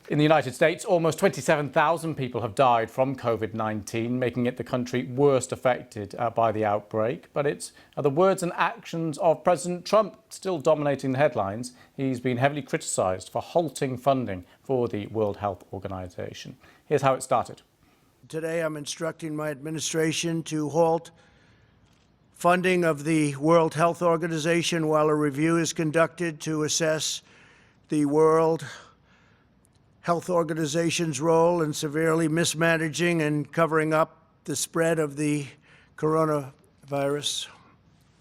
In the United States, almost 27,000 people have died from COVID-19, making it the country worst affected by the outbreak. But it's the words and actions of President Trump still dominating the headlines. He's been heavily criticised for halting funding for the World Health Organization. Here's how it started. Today, I'm instructing my administration to halt funding of the World Health Organization while a review is conducted to assess the World Health Organization's role in severely mismanaging and covering up the spread of the coronavirus.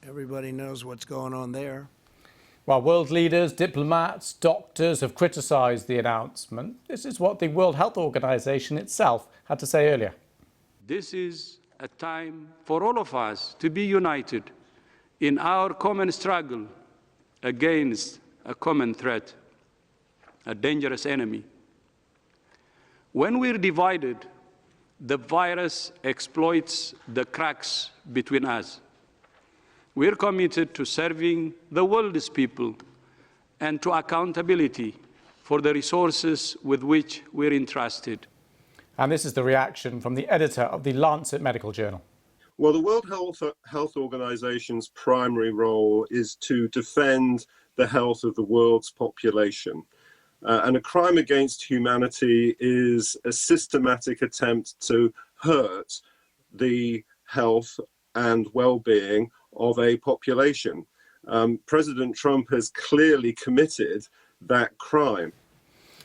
Everybody knows what's going on there. While world leaders, diplomats, doctors have criticised the announcement, this is what the World Health Organization itself had to say earlier. This is a time for all of us to be united in our common struggle against a common threat, a dangerous enemy. When we're divided, the virus exploits the cracks between us. We're committed to serving the world's people and to accountability for the resources with which we're entrusted. And this is the reaction from the editor of the Lancet Medical Journal. Well, the World Health Organization's primary role is to defend the health of the world's population. And a crime against humanity is a systematic attempt to hurt the health and well-being of a population. President Trump has clearly committed that crime.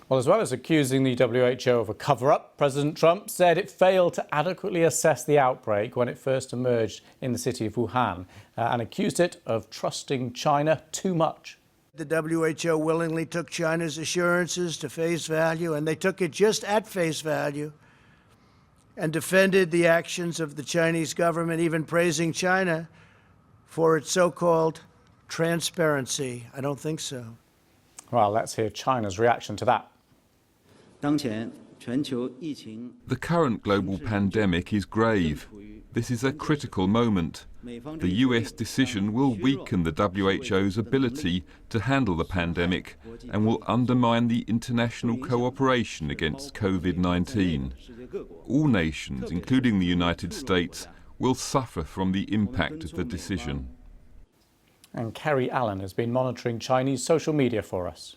Well, as well as accusing the WHO of a cover-up, President Trump said it failed to adequately assess the outbreak when it first emerged in the city of Wuhan and accused it of trusting China too much. The WHO willingly took China's assurances to face value, and they took it just at face value, and defended the actions of the Chinese government, even praising China for its so-called transparency. I don't think so. Well, let's hear China's reaction to that. The current global pandemic is grave. This is a critical moment. The US decision will weaken the WHO's ability to handle the pandemic and will undermine the international cooperation against COVID-19. All nations, including the United States, will suffer from the impact of the decision. And Kerry Allen has been monitoring Chinese social media for us.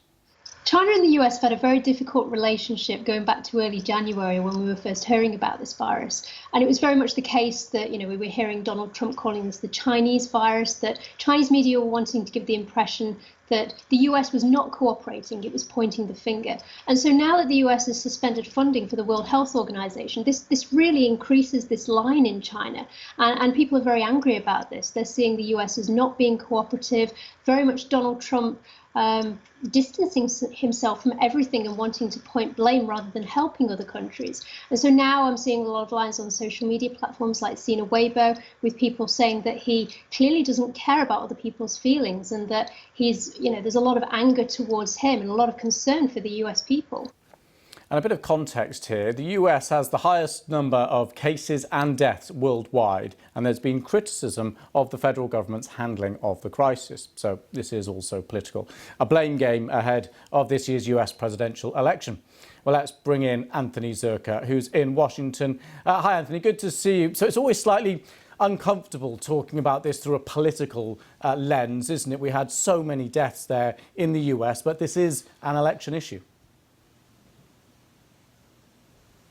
China and the US have had a very difficult relationship going back to early January when we were first hearing about this virus. And it was very much the case that, we were hearing Donald Trump calling this the Chinese virus, that Chinese media were wanting to give the impression that the US was not cooperating, it was pointing the finger. And so now that the US has suspended funding for the World Health Organization, this really increases this line in China. And people are very angry about this. They're seeing the US as not being cooperative, very much Donald Trump distancing himself from everything and wanting to point blame rather than helping other countries. And so now I'm seeing a lot of lines on social media platforms like Sina Weibo with people saying that he clearly doesn't care about other people's feelings and that there's a lot of anger towards him and a lot of concern for the US people. And a bit of context here, the US has the highest number of cases and deaths worldwide, and there's been criticism of the federal government's handling of the crisis. So this is also political. A blame game ahead of this year's US presidential election. Well, let's bring in Anthony Zerka, who's in Washington. Hi, Anthony, good to see you. So it's always slightly uncomfortable talking about this through a political lens, isn't it? We had so many deaths there in the US, but this is an election issue.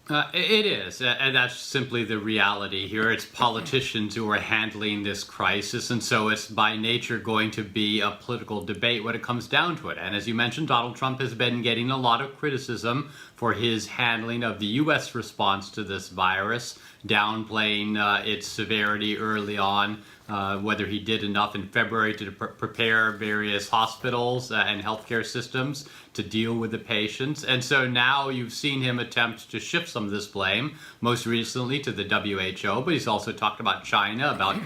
It is, and that's simply the reality here. It's politicians who are handling this crisis, and so it's by nature going to be a political debate when it comes down to it. And as you mentioned, Donald Trump has been getting a lot of criticism for his handling of the U.S. response to this virus, downplaying its severity early on, whether he did enough in February to prepare various hospitals and healthcare systems to deal with the patients. And so now you've seen him attempt to shift some of this blame, most recently to the WHO, but he's also talked about China, about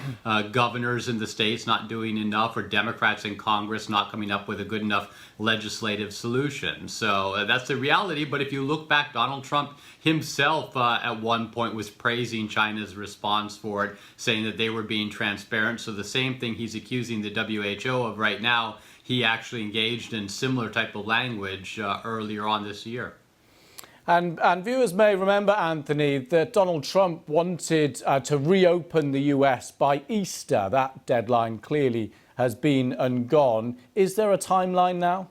governors in the states not doing enough, or Democrats in Congress not coming up with a good enough legislative solution. So that's the reality. But if you look back, Donald Trump himself at one point was praising China's response for it, saying that they were being transparent. So the same thing he's accusing the WHO of right now, he actually engaged in similar type of language earlier on this year. And viewers may remember, Anthony, that Donald Trump wanted to reopen the US by Easter. That deadline clearly has been and gone. Is there a timeline now?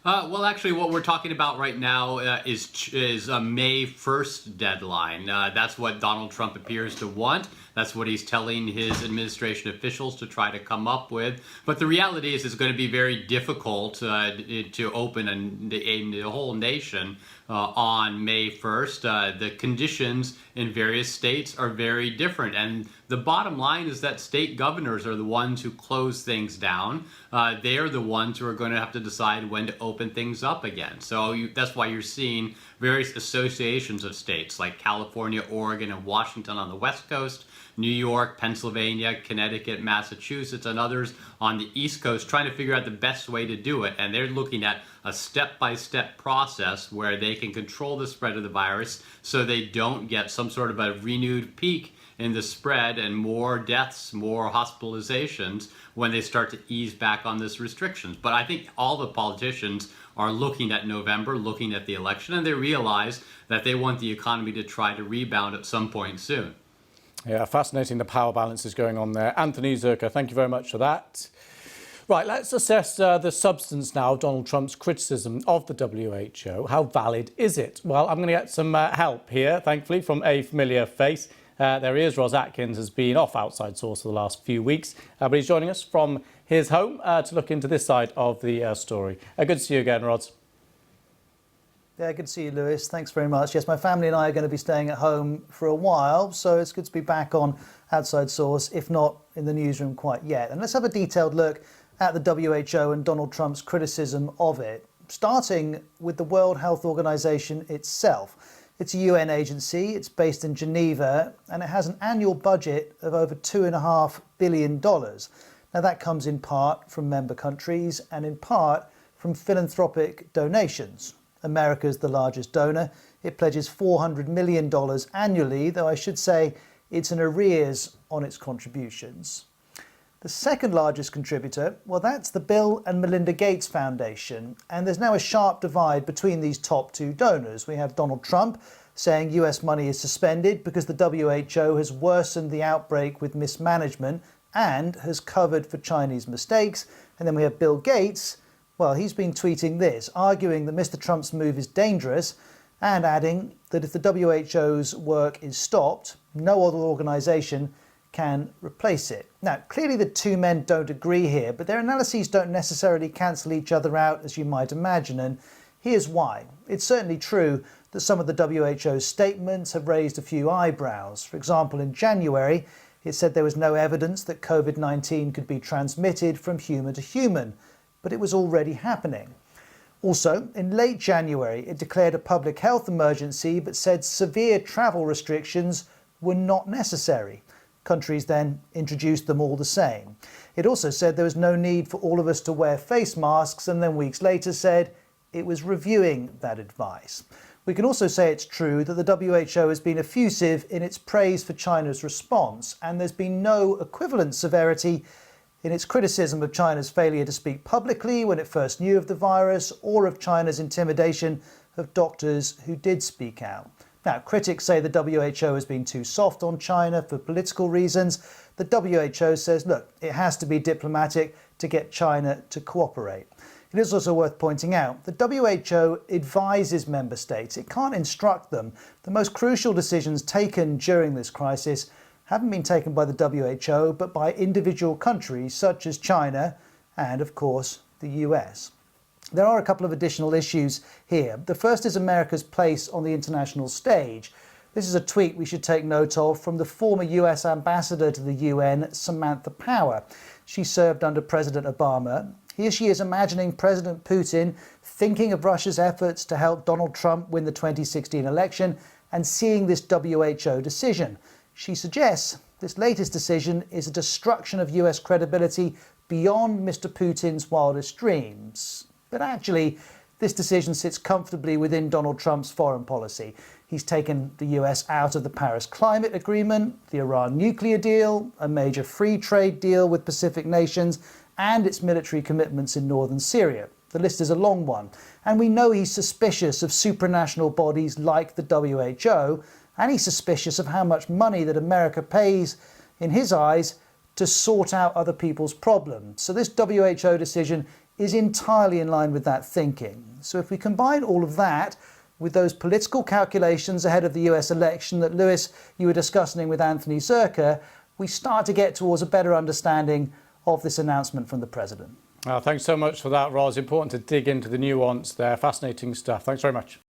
Well, actually, what we're talking about right now is a May 1st deadline. That's what Donald Trump appears to want. That's what he's telling his administration officials to try to come up with. But the reality is it's going to be very difficult to open the whole nation on May 1st. The conditions in various states are very different. And the bottom line is that state governors are the ones who close things down. They are the ones who are going to have to decide when to open things up again. So that's why you're seeing various associations of states like California, Oregon, and Washington on the West Coast, New York, Pennsylvania, Connecticut, Massachusetts, and others on the East Coast trying to figure out the best way to do it. And they're looking at a step-by-step process where they can control the spread of the virus so they don't get some sort of a renewed peak in the spread and more deaths, more hospitalizations when they start to ease back on this restrictions. But I think all the politicians are looking at November, looking at the election, and they realize that they want the economy to try to rebound at some point soon. Yeah, fascinating the power balances going on there. Anthony Zurcher, thank you very much for that. Right, let's assess the substance now of Donald Trump's criticism of the WHO. How valid is it? Well, I'm going to get some help here, thankfully, from a familiar face. There he is. Ros Atkins has been off Outside Source for the last few weeks, but he's joining us from his home to look into this side of the story. Good to see you again, Ros. Yeah, good to see you, Lewis. Thanks very much. Yes, my family and I are going to be staying at home for a while, so it's good to be back on Outside Source, if not in the newsroom quite yet. And let's have a detailed look at the WHO and Donald Trump's criticism of it, starting with the World Health Organization itself. It's a UN agency, it's based in Geneva, and it has an annual budget of over $2.5 billion. Now that comes in part from member countries and in part from philanthropic donations. America's the largest donor. It pledges $400 million annually, though I should say it's in arrears on its contributions. The second largest contributor, well, that's the Bill and Melinda Gates Foundation. And there's now a sharp divide between these top two donors. We have Donald Trump saying US money is suspended because the WHO has worsened the outbreak with mismanagement and has covered for Chinese mistakes. And then we have Bill Gates. Well, he's been tweeting this, arguing that Mr. Trump's move is dangerous and adding that if the WHO's work is stopped, no other organisation can replace it. Now, clearly the two men don't agree here, but their analyses don't necessarily cancel each other out, as you might imagine, and here's why. It's certainly true that some of the WHO's statements have raised a few eyebrows. For example, in January, it said there was no evidence that COVID-19 could be transmitted from human to human, but it was already happening. Also, in late January, it declared a public health emergency but said severe travel restrictions were not necessary. Countries then introduced them all the same. It also said there was no need for all of us to wear face masks and then weeks later said it was reviewing that advice. We can also say it's true that the WHO has been effusive in its praise for China's response, and there's been no equivalent severity in its criticism of China's failure to speak publicly when it first knew of the virus, or of China's intimidation of doctors who did speak out. Now, critics say the WHO has been too soft on China for political reasons. The WHO says, look, it has to be diplomatic to get China to cooperate. It is also worth pointing out the WHO advises member states. It can't instruct them. The most crucial decisions taken during this crisis haven't been taken by the WHO, but by individual countries such as China and, of course, the US. There are a couple of additional issues here. The first is America's place on the international stage. This is a tweet we should take note of from the former US ambassador to the UN, Samantha Power. She served under President Obama. Here she is imagining President Putin thinking of Russia's efforts to help Donald Trump win the 2016 election and seeing this WHO decision. She suggests this latest decision is a destruction of US credibility beyond Mr. Putin's wildest dreams. But actually, this decision sits comfortably within Donald Trump's foreign policy. He's taken the US out of the Paris Climate Agreement, the Iran nuclear deal, a major free trade deal with Pacific nations, and its military commitments in northern Syria. The list is a long one. And we know he's suspicious of supranational bodies like the WHO, and he's suspicious of how much money that America pays, in his eyes, to sort out other people's problems. So this WHO decision is entirely in line with that thinking. So if we combine all of that with those political calculations ahead of the US election that, Lewis, you were discussing with Anthony Zerka, we start to get towards a better understanding of this announcement from the president. Thanks so much for that, Roz. Important to dig into the nuance there. Fascinating stuff. Thanks very much.